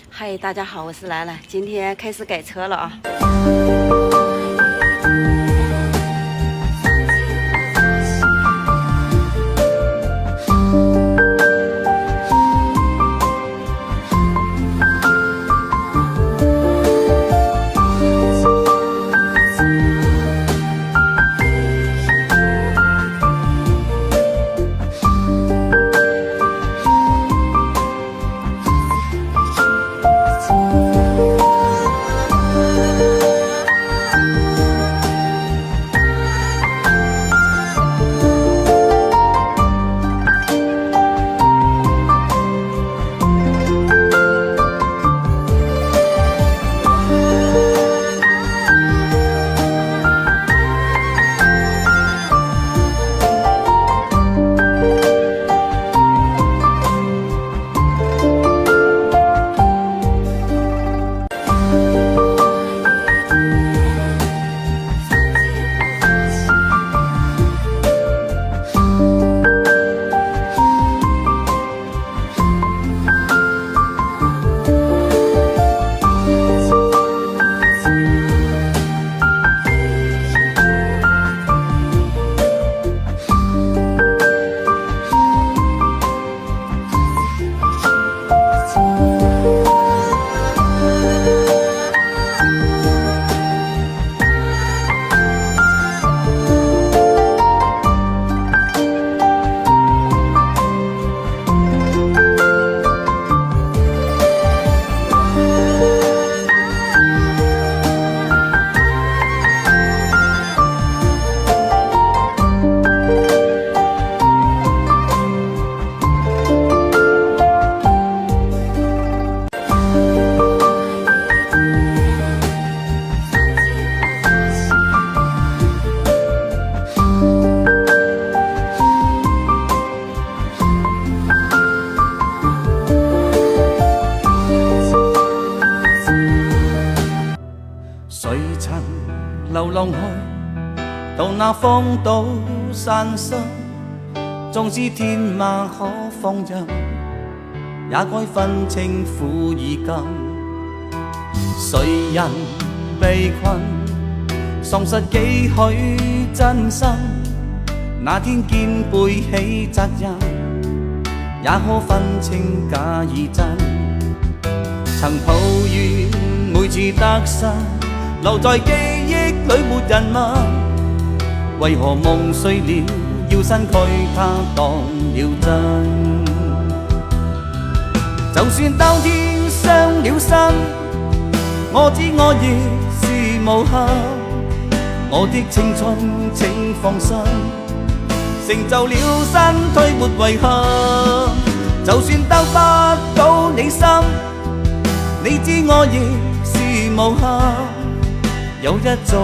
嗨，大家好，我是兰兰，今天开始改车了啊。谁曾流浪去，到那荒島山深，縱使天馬可放任，也該分清苦與甘。誰人被困，喪失幾許真心？那天肩背起責任，也可分清假與真。曾抱怨每次得失，留在記憶裏沒人問，為何夢碎了要身軀它當了真？就算當天傷了心，我知我亦是無憾，我的青春請放心，成就了身軀沒遺憾。就算得不到你心，你知我亦是無憾。有一種